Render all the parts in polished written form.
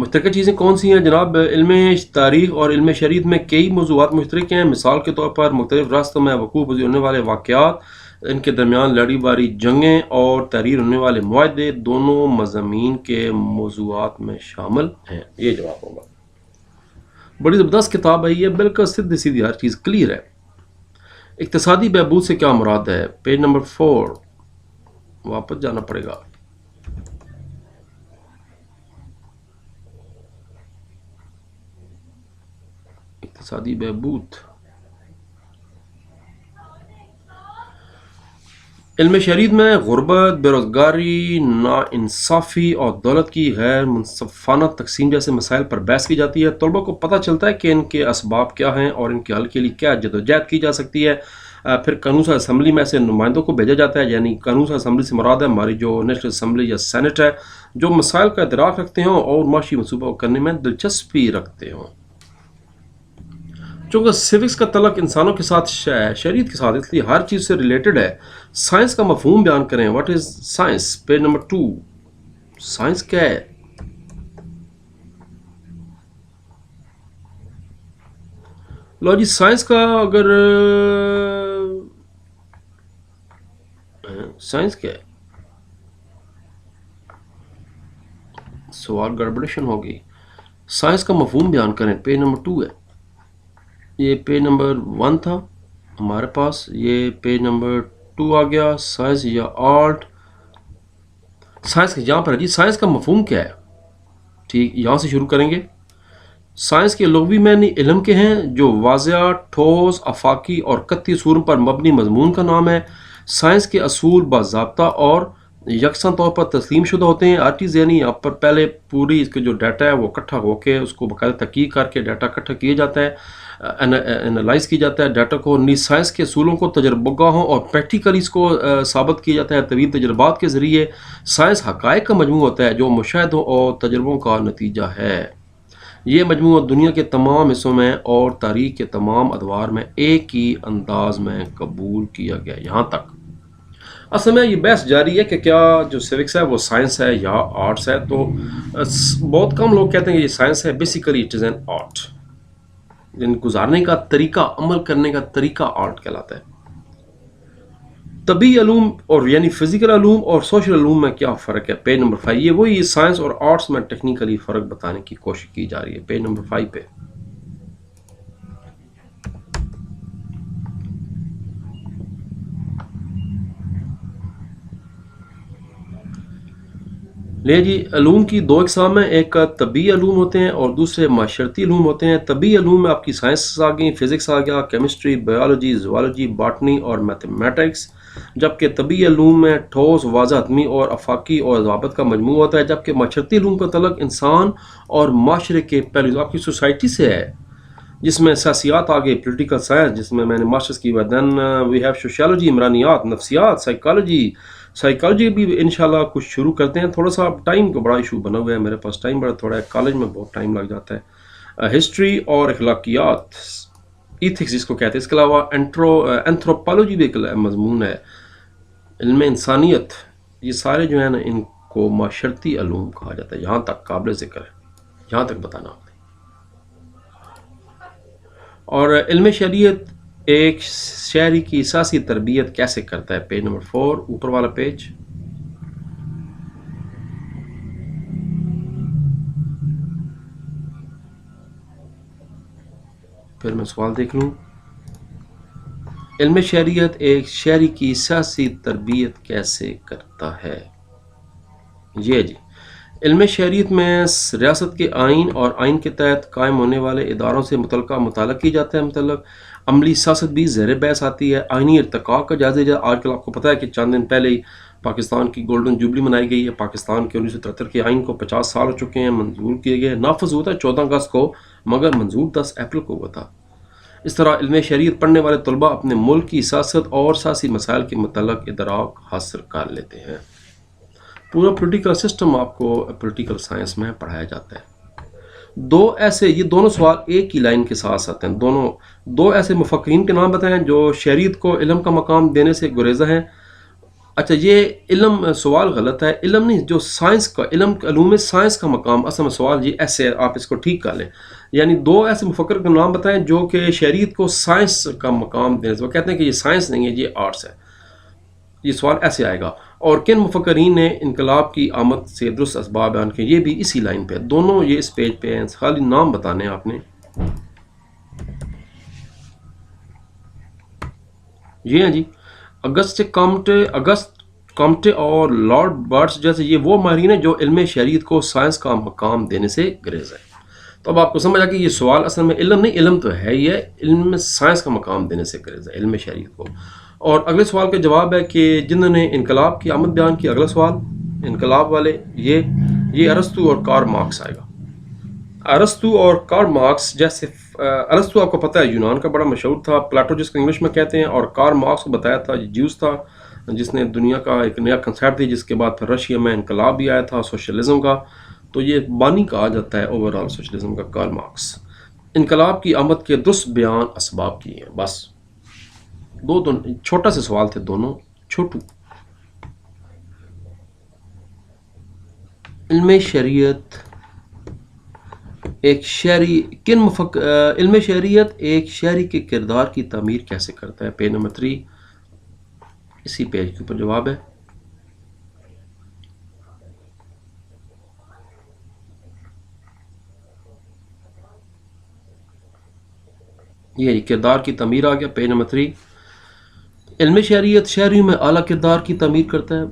مشترکہ چیزیں کون سی ہیں جناب؟ علم تاریخ اور علم شریعت میں کئی موضوعات مشترک ہیں. مثال کے طور پر مختلف ریاستوں میں وقوع پذیر ہونے والے واقعات، ان کے درمیان لڑی باری جنگیں اور تحریر ہونے والے معاہدے دونوں مضامین کے موضوعات میں شامل ہیں. یہ جواب ہوگا. بڑی زبردست کتاب ہے یہ، بالکل سیدھی سیدھی ہر چیز کلیئر ہے. اقتصادی بہبود سے کیا مراد ہے؟ پیج نمبر 4 واپس جانا پڑے گا. اقتصادی بہبود علم شریعت میں غربت، بے روزگاری، ناانصافی اور دولت کی غیر منصفانہ تقسیم جیسے مسائل پر بحث کی جاتی ہے. طلباء کو پتہ چلتا ہے کہ ان کے اسباب کیا ہیں اور ان کے حل کے لیے کیا جدوجہد کی جا سکتی ہے. پھر قانون ساز اسمبلی میں سے نمائندوں کو بھیجا جاتا ہے، یعنی قانون ساز اسمبلی سے مراد ہے ہماری جو نیشنل اسمبلی یا سینٹ ہے، جو مسائل کا ادراک رکھتے ہوں اور معاشی منصوبہ کرنے میں دلچسپی رکھتے ہوں. چونکہ سیوکس کا تعلق انسانوں کے ساتھ شریعت کے ساتھ، اس لیے ہر چیز سے ریلیٹڈ ہے. سائنس کا مفہوم بیان کریں. What is science? Page number 2. Science کیا ہے؟ لو جی، سائنس کا اگر سائنس کیا ہے؟ سوال گڑبڑیشن ہوگی. سائنس کا مفہوم بیان کریں. پیج نمبر 2 ہے. یہ پیج نمبر 1 تھا ہمارے پاس، یہ پیج نمبر 2 آ گیا. سائنس یا آرٹ، سائنس یہاں پر ہے جی. سائنس کا مفہوم کیا ہے؟ ٹھیک، یہاں سے شروع کریں گے. سائنس کے لغوی معنی علم کے ہیں جو واضح، ٹھوس، آفاقی اور قطعی اصول پر مبنی مضمون کا نام ہے. سائنس کے اصول باضابطہ اور یکساں طور پر تسلیم شدہ ہوتے ہیں. ہر چیز یعنی آپ پر پہلے پوری اس کے جو ڈیٹا ہے وہ اکٹھا ہو کے اس کو باقاعدہ تحقیق کر کے ڈیٹا اکٹھا کیا جاتا ہے، انالائز کی جاتا ہے ڈیٹا کو. نیز سائنس کے اصولوں کو تجربہ گاہوں اور پریکٹیکلی اس کو ثابت کیا جاتا ہے طویل تجربات کے ذریعے. سائنس حقائق کا مجموعہ ہوتا ہے جو مشاہدوں اور تجربوں کا نتیجہ ہے. یہ مجموعہ دنیا کے تمام حصوں میں اور تاریخ کے تمام ادوار میں ایک ہی انداز میں قبول کیا گیا. یہاں تک اصل میں یہ بحث جاری ہے کہ کیا جو سیوکس ہے وہ سائنس ہے یا آرٹس ہے. تو بہت کم لوگ کہتے ہیں کہ یہ سائنس ہے. Basically it is an art. گزارنے کا طریقہ، عمل کرنے کا طریقہ آرٹ کہلاتا ہے. طبی علوم اور یعنی فزیکل علوم اور سوشل علوم میں کیا فرق ہے؟ Page number 5. یہ وہی سائنس اور آرٹس میں ٹیکنیکلی فرق بتانے کی کوشش کی جا رہی ہے. پیج نمبر 5 پہ لے جی. علوم کی دو اقسام ہیں، ایک طبی علوم ہوتے ہیں اور دوسرے معاشرتی علوم ہوتے ہیں. طبی علوم میں آپ کی سائنس آ گئی، فزکس آ گیا، کیمسٹری، بایولوجی، زوالوجی، باٹنی اور میتھمیٹکس. جبکہ طبی علوم میں ٹھوس، واضح، حتمی اور آفاقی اور ضوابط کا مجموعہ ہوتا ہے. جبکہ معاشرتی علوم کا تعلق انسان اور معاشرے کے پہلو آپ کی سوسائٹی سے ہے، جس میں سیاسیات آ گئی، پولیٹیکل سائنس جس میں نے ماسٹرز کی ہے. دین وی ہیو سوشیالوجی، عمرانیات، نفسیات، سائیکالوجی بھی انشاءاللہ کچھ شروع کرتے ہیں. تھوڑا سا ٹائم کا بڑا ایشو بنا ہوا ہے میرے پاس، ٹائم بڑا تھوڑا ہے، کالج میں بہت ٹائم لگ جاتا ہے. ہسٹری اور اخلاقیات، ایتھکس جس کو کہتے ہیں. اس کے علاوہ اینتھروپالوجی بھی ایک مضمون ہے، علم انسانیت. یہ سارے جو ہیں نا ان کو معاشرتی علوم کہا جاتا ہے. یہاں تک قابل ذکر ہے، یہاں تک بتانا آپ نے. اور علم شریعت ایک شہری کی سیاسی تربیت کیسے کرتا ہے؟ پیج نمبر 4 اوپر والا پیج. پھر میں سوال دیکھ لوں. علم شریعت ایک شہری کی سیاسی تربیت کیسے کرتا ہے؟ یہ جی، علم شریعت میں ریاست کے آئین اور آئین کے تحت قائم ہونے والے اداروں سے متعلقہ مطالعہ کی جاتا ہے. متعلق عملی سیاست بھی زیر بحث آتی ہے. آئینی ارتقاء کا جائزہ آج کل آپ کو پتہ ہے کہ چند دن پہلے ہی پاکستان کی گولڈن جوبلی منائی گئی ہے. پاکستان کے 1973 کے آئین کو 50 سال ہو چکے ہیں، منظور کیے گئے. نافذ ہوا تھا 14 اگست کو مگر منظور 10 اپریل کو ہوا تھا. اس طرح علم شریعت پڑھنے والے طلباء اپنے ملک کی سیاست اور سیاسی مسائل کے متعلق ادراک حاصل کر لیتے ہیں. پورا پولیٹیکل سسٹم آپ کو پولیٹیکل سائنس میں پڑھایا جاتا ہے. یہ دونوں سوال ایک ہی لائن کے ساتھ آتے ہیں. دو ایسے مفکرین کے نام بتائیں جو شریعت کو علم کا مقام دینے سے گریزہ ہیں. اچھا یہ علم سوال غلط ہے، علم نہیں، جو سائنس کا علم، علوم سائنس کا مقام اصل میں سوال یہ ایسے ہے، آپ اس کو ٹھیک کر لیں، یعنی دو ایسے مفکر کا نام بتائیں جو کہ شریعت کو سائنس کا مقام دینے سے، وہ کہتے ہیں کہ یہ سائنس نہیں ہے یہ آرٹس ہے، یہ سوال ایسے آئے گا۔ اور کن مفکرین نے انقلاب کی آمد سے درست اسباب بیان کیے، یہ بھی اسی لائن پہ، دونوں یہ اس پیج پہ ہیں، خالی نام بتانے ہیں آپ نے۔ یہ ہیں جی اگست کامٹے اور لارڈ برٹس جیسے، یہ وہ ماہرین ہیں جو علم شریعت کو سائنس کا مقام دینے سے گریز ہے۔ تو اب آپ کو سمجھا کہ یہ سوال اصل میں علم نہیں، علم تو ہے یہ علم سائنس کا مقام دینے سے گریز ہے، علم شریعت کو۔ اور اگلے سوال کا جواب ہے کہ جنہوں نے انقلاب کی آمد بیان کی، اگلا سوال انقلاب والے، یہ ارسطو اور کارل مارکس آئے گا۔ ارسطو اور کارل مارکس جیسے، ارسطو آپ کو پتہ ہے یونان کا بڑا مشہور تھا، پلاٹو جس کو انگلش میں کہتے ہیں، اور کارل مارکس کو بتایا تھا جیوس تھا جس نے دنیا کا ایک نیا کنسیپٹ دی، جس کے بعد پھر رشیا میں انقلاب بھی آیا تھا سوشلزم کا، تو یہ بانی کہا جاتا ہے اوور آل سوشلزم کا کارل مارکس۔ انقلاب کی آمد کے درست بیان اسباب کی ہیں، بس دو چھوٹا سے سوال تھے دونوں، چھوٹو۔ علم شریعت ایک شہری علم شریعت ایک شہری کے کردار کی تعمیر کیسے کرتا ہے، پیج نمبر 3 اسی پیج کے اوپر جواب ہے۔ یہ کردار کی تعمیر آ گیا، پیج نمبر 3۔ علم شریعت شہریوں میں اعلیٰ کردار کی تعمیر کرتا ہے،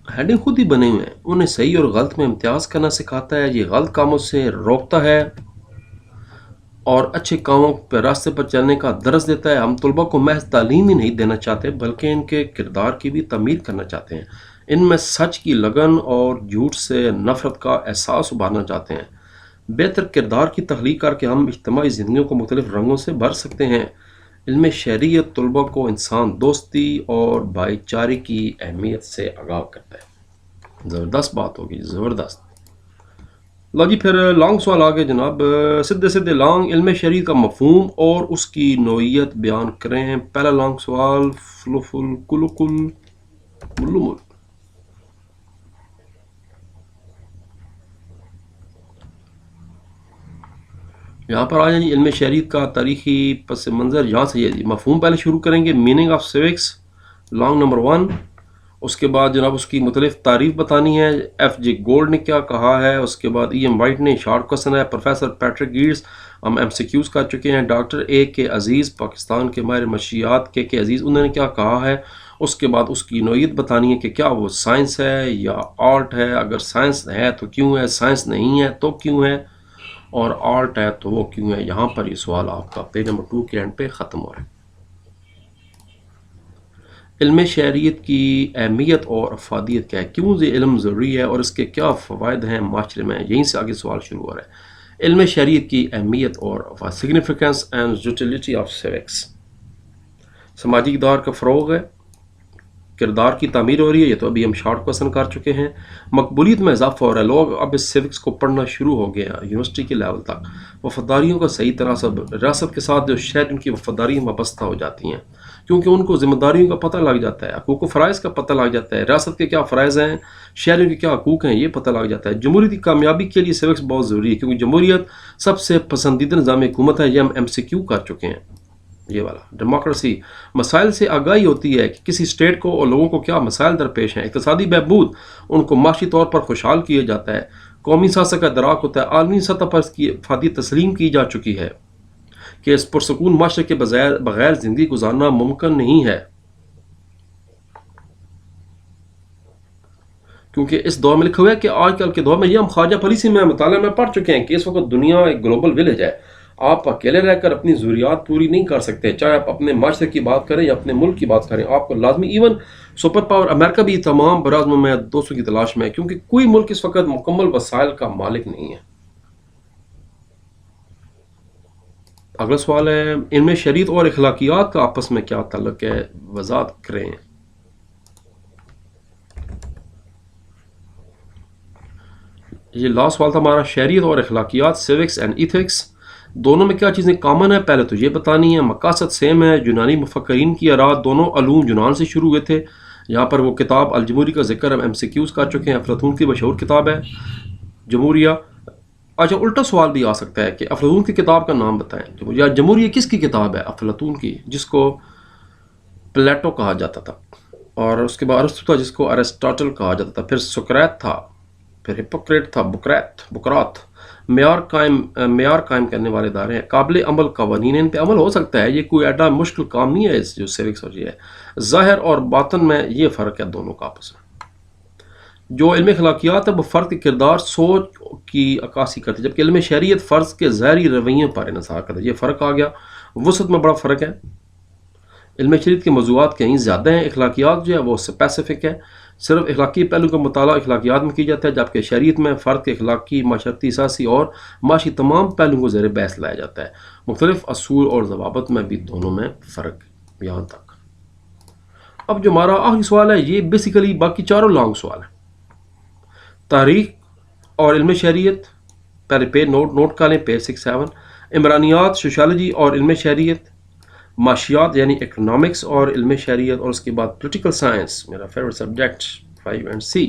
ہیڈنگ خود ہی بنے ہوئے ہیں، انہیں صحیح اور غلط میں امتیاز کرنا سکھاتا ہے، یہ غلط کاموں سے روکتا ہے اور اچھے کاموں پہ راستے پر چلنے کا درس دیتا ہے۔ ہم طلباء کو محض تعلیم ہی نہیں دینا چاہتے بلکہ ان کے کردار کی بھی تعمیر کرنا چاہتے ہیں، ان میں سچ کی لگن اور جھوٹ سے نفرت کا احساس ابھارنا چاہتے ہیں۔ بہتر کردار کی تخلیق کر کے ہم اجتماعی زندگیوں کو مختلف رنگوں سے بھر سکتے ہیں۔ علم شریعت طلباء کو انسان دوستی اور بھائی چارے کی اہمیت سے آگاہ کرتا ہے۔ زبردست بات ہوگی، زبردست۔ لو جی پھر لانگ سوال آگے جناب، سدھے لانگ، علم شریعت کا مفہوم اور اس کی نوعیت بیان کریں۔ پہلا لانگ سوال، فلفل کلکل ململ۔ یہاں پر آ جائیں جی، علم شریعت کا تاریخی پس منظر، یہاں سے یہ مفہوم پہلے شروع کریں گے، میننگ آف سیوکس لانگ نمبر 1، اس کے بعد جناب اس کی مختلف تعریف بتانی ہے، ایف جے گولڈ نے کیا کہا ہے، اس کے بعد ای ایم وائٹ نے، شارٹ کوسچن ہے، پروفیسر پیٹرک گیٹس ہم ایم سی کیوز کر چکے ہیں، ڈاکٹر اے کے عزیز پاکستان کے ماہر منشیات کے عزیز انہوں نے کیا کہا ہے، اس کے بعد اس کی نوعیت بتانی ہے کہ کیا وہ سائنس ہے یا آرٹ ہے، اگر سائنس ہے تو کیوں ہے، سائنس نہیں ہے تو کیوں ہے، اور آرٹ ہے تو وہ کیوں ہے۔ یہاں پر یہ سوال آپ کا پیج نمبر 2 کے اینڈ پہ ختم ہو رہا ہے۔ علم شریعت کی اہمیت اور افادیت کیا ہے، کیوں یہ علم ضروری ہے اور اس کے کیا فوائد ہیں معاشرے میں، یہیں سے آگے سوال شروع ہو رہا ہے۔ علم شریعت کی اہمیت اور سگنیفیکنس اینڈ یوٹیلیٹی آف سیوکس، سماجی اقدار کا فروغ ہے، کردار کی تعمیر ہو رہی ہے، یہ تو ابھی ہم شارٹ کوسچن کر چکے ہیں، مقبولیت میں اضافہ ہو رہا ہے، لوگ اب اس سیوکس کو پڑھنا شروع ہو گیا یونیورسٹی کے لیول تک، وفاداریوں کا صحیح طرح سے ریاست کے ساتھ جو شہر ان کی وفاداریاں وابستہ ہو جاتی ہیں کیونکہ ان کو ذمہ داریوں کا پتہ لگ جاتا ہے، حقوق و فرائض کا پتہ لگ جاتا ہے، ریاست کے کیا فرائض ہیں، شہریوں کے کیا حقوق ہیں، یہ پتہ لگ جاتا ہے۔ جمہوریت کی کامیابی کے لیے سیوکس بہت ضروری ہے کیونکہ جمہوریت سب سے پسندیدہ نظام حکومت ہے، یہ ہم ایم سی کیو کر چکے ہیں۔ یہ والا ڈیموکریسی، مسائل سے آگاہی ہوتی ہے کہ کسی اسٹیٹ کو اور لوگوں کو کیا مسائل درپیش ہیں، اقتصادی بہبود، ان کو معاشی طور پر خوشحال کیا جاتا ہے، قومی سیاست کا ادراک ہوتا ہے، عالمی سطح پر اس کی افادیت تسلیم کی جا چکی ہے کہ اس پرسکون معاشرے کے بغیر زندگی گزارنا ممکن نہیں ہے، کیونکہ اس دور میں لکھا ہوا ہے کہ آج کل کے دور میں، یہ ہم خواجہ پالیسی میں مطالعہ میں پڑھ چکے ہیں کہ اس وقت دنیا ایک گلوبل ولیج ہے، آپ اکیلے رہ کر اپنی ضروریات پوری نہیں کر سکتے، چاہے آپ اپنے معاشرے کی بات کریں یا اپنے ملک کی بات کریں، آپ کو لازمی، ایون سپر پاور امریکہ بھی تمام براعظم میں دوستوں کی تلاش میں ہے کیونکہ کوئی ملک اس وقت مکمل وسائل کا مالک نہیں ہے۔ اگلا سوال ہے، ان میں شریعت اور اخلاقیات کا آپس میں کیا تعلق ہے، وضاحت کریں۔ یہ لاسٹ سوال تھا ہمارا، شریعت اور اخلاقیات، سیوکس اینڈ ایتھکس، دونوں میں کیا چیزیں کامن ہیں، پہلے تو یہ بتانی ہے، مقاصد سیم ہے، یونانی مفکرین کی آراء، دونوں علوم یونان سے شروع ہوئے تھے، یہاں پر وہ کتاب الجمہوری کا ذکر ہم MCQs کر چکے ہیں. افلاطون کی مشہور کتاب ہے جمہوریہ. اچھا الٹا سوال بھی آ سکتا ہے کہ افلاطون کی کتاب کا نام بتائیں. یا جمہوریہ کس کی کتاب ہے؟ افلاطون کی، جس کو پلیٹو کہا جاتا تھا، اور اس کے بعد ارسطو تھا جس کو ارسطاٹل کہا جاتا تھا، پھر سقراط تھا، پھر ہپوکریٹ تھا، بکرات. معیار قائم کرنے والے ادارے ہیں، قابل عمل قوانین، ان پہ عمل ہو سکتا ہے. یہ کوئی ایڈا مشکل کام نہیں ہے اس جو سیوکس اور یہ ہے. ظاہر اور باطن میں یہ فرق ہے دونوں کا آپس میں. جو علم اخلاقیات ہے وہ فرد کے کردار سوچ کی عکاسی کرتی ہے، جبکہ علم شریعت فرض کے ظاہری رویوں پر انحصار کرتا ہے. یہ فرق آ گیا. وسعت میں بڑا فرق ہے. علم شریعت کے موضوعات کہیں زیادہ ہیں. اخلاقیات جو ہے وہ اسپیسیفک ہے، صرف اخلاقی پہلو کا مطالعہ اخلاقیات میں کیا جاتا ہے، جبکہ شریعت میں فرد کے اخلاقی، معاشرتی، سیاسی اور معاشی تمام پہلوؤں کو زیر بحث لایا جاتا ہے. مختلف اصول اور ضوابط میں بھی دونوں میں فرق. یہاں تک. اب جو ہمارا آخری سوال ہے یہ بیسیکلی باقی چاروں لانگ سوال ہیں. تاریخ اور علم شریعت، پہلے پیج نوٹ کر لیں، پیج 6-7. عمرانیات، سوشالوجی اور علم شریعت. معاشیات یعنی اکنامکس اور علم شریعت. اور اس کے بعد پولیٹیکل سائنس، میرا فیوریٹ سبجیکٹ 5 and C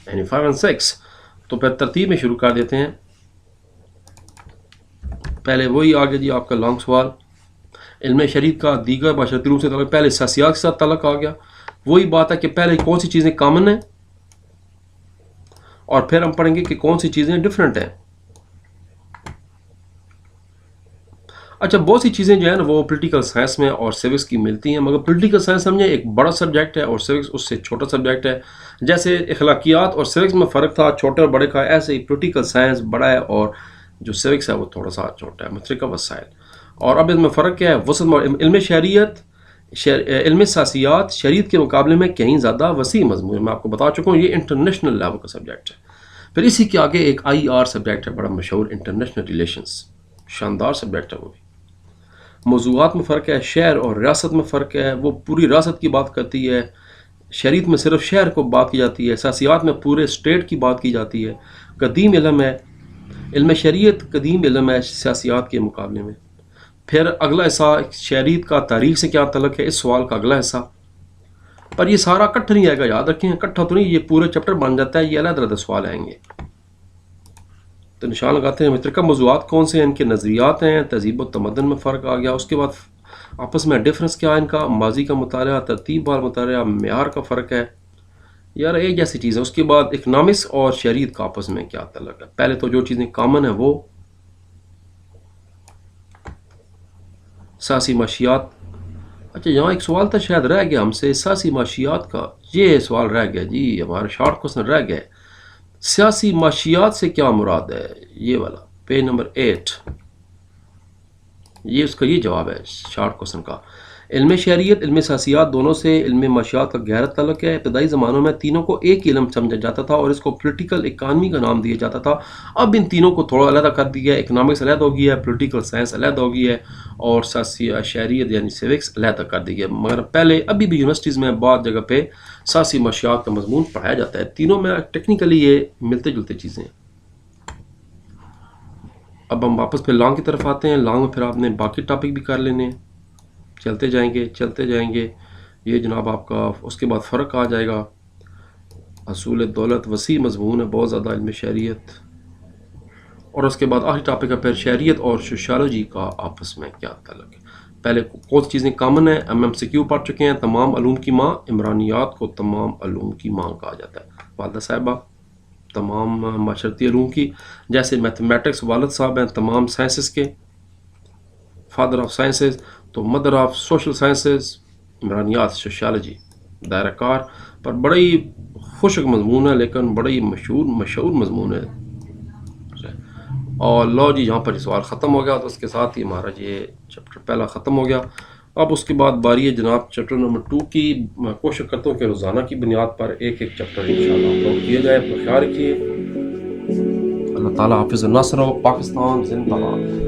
یعنی 5 and 6. تو پھر ترتیب میں شروع کر دیتے ہیں. پہلے وہی آگے جی آپ کا لانگ سوال، علم شریعت کا دیگر معاشرتی علوم سے تعلق. پہلے سیاسیات کے ساتھ تعلق آ گیا. وہی بات ہے کہ پہلے کون سی چیزیں کامن ہیں اور پھر ہم پڑھیں گے کہ کون سی چیزیں ڈفرینٹ ہیں. اچھا بہت سی چیزیں جو ہیں نا وہ پولیٹیکل سائنس میں اور سیوکس کی ملتی ہیں، مگر پولیٹیکل سائنس سمجھیں ایک بڑا سبجیکٹ ہے اور سیوکس اس سے چھوٹا سبجیکٹ ہے. جیسے اخلاقیات اور سیوکس میں فرق تھا چھوٹے اور بڑے کا، ایسے ہی پولیٹیکل سائنس بڑا ہے اور جو سیوکس ہے وہ تھوڑا سا چھوٹا ہے. مترکہ وسائل. اور اب اس میں فرق کیا ہے؟ وسط. علم شریعت، علم سیاسیات شریعت کے مقابلے میں کہیں زیادہ وسیع مضمون ہے. میں آپ کو بتا چکا ہوں یہ انٹرنیشنل لیول کا سبجیکٹ ہے. پھر اسی کے آگے ایک IR سبجیکٹ ہے بڑا مشہور، انٹرنیشنل ریلیشنز. شاندار سبجیکٹ ہے وہ بھی. موضوعات میں فرق ہے. شہر اور ریاست میں فرق ہے، وہ پوری ریاست کی بات کرتی ہے، شریعت میں صرف شہر کو بات کی جاتی ہے. سیاسیات میں پورے اسٹیٹ کی بات کی جاتی ہے. قدیم علم ہے، علم شریعت قدیم علم ہے سیاسیات کے مقابلے میں. پھر اگلا حصہ شریعت کا تاریخ سے کیا تعلق ہے، اس سوال کا اگلا حصہ. پر یہ سارا اکٹھا نہیں آئے گا، یاد رکھیں اکٹھا تو نہیں، یہ پورے چیپٹر بن جاتا ہے، یہ علیحدہ علیحدہ سوال آئیں گے. تو نشان لگاتے ہیں. مترکہ موضوعات کون سے ہیں؟ ان کے نظریات ہیں. تہذیب و تمدن میں فرق آ گیا. اس کے بعد آپس میں ڈفرنس کیا ہے ان کا؟ ماضی کا مطالعہ، ترتیب وار مطالعہ، معیار کا فرق ہے. یار ایک جیسی چیز ہے. اس کے بعد اکنامکس اور شریعت کا آپس میں کیا تعلق ہے؟ پہلے تو جو چیزیں کامن ہیں وہ سیاسی معاشیات. اچھا یہاں ایک سوال تھا شاید رہ گیا ہم سے، سیاسی معاشیات کا. یہ سوال رہ گیا جی، ہمارا شارٹ کوسچن رہ گیا. سیاسی معاشیات سے کیا مراد ہے؟ یہ والا پیج نمبر 8. یہ اس کا یہ جواب ہے شارٹ کوسچن کا. علم شریعت، علم سیاسیات دونوں سے علم معاشیات کا گہرا تعلق ہے. ابتدائی زمانوں میں تینوں کو ایک ہی علم سمجھا جاتا تھا اور اس کو پولیٹیکل اکانومی کا نام دیا جاتا تھا. اب ان تینوں کو تھوڑا علیحدہ کر دیا ہے. اکنامکس علیحدہ ہو گیا ہے، پولیٹیکل سائنس علیحدہ ہو گئی ہے، اور سیاسی شریعت یعنی سیوکس علیحدہ کر دی ہے. مگر پہلے ابھی بھی یونیورسٹیز میں بعض جگہ پہ سیاسی معاشیات کا مضمون پڑھایا جاتا ہے. تینوں میں ٹیکنیکلی یہ ملتے جلتے چیزیں ہیں. اب ہم واپس پھر لانگ کی طرف آتے ہیں. لانگ میں پھر آپ نے باقی ٹاپک بھی کر لینے ہیں، چلتے جائیں گے. یہ جناب آپ کا اس کے بعد فرق آ جائے گا. اصول دولت وسیع مضمون ہے بہت زیادہ علم شریعت. اور اس کے بعد آخری ٹاپک ہے پھر شریعت اور سوشالوجی کا آپس میں کیا تعلق ہے. پہلے کون سی چیزیں کامن ہیں؟ MCQ پڑھ چکے ہیں. تمام علوم کی ماں، عمرانیات کو تمام علوم کی ماں کہا جاتا ہے. والدہ صاحبہ تمام معاشرتی علوم کی، جیسے میتھمیٹکس والد صاحب ہیں تمام سائنسز کے، فادر آف سائنسز. تو مدر آف سوشل سائنسز عمرانیات سوشالوجی دائرہ کار. پر بڑی خشک مضمون ہے لیکن بڑی مشہور مضمون ہے. اور لو جی یہاں پر یہ سوال ختم ہو گیا. تو اس کے ساتھ ہی ہمارا یہ چیپٹر پہلا ختم ہو گیا. اب اس کے بعد باری ہے جناب چیپٹر نمبر 2 کی. میں کوشش کرتا ہوں کہ روزانہ کی بنیاد پر ایک چیپٹر انشاءاللہ اپلوڈ کیا جائے. اپنا خیال رکھیے. اللہ تعالیٰ حافظ الناصر ہو. پاکستان زندہ باد.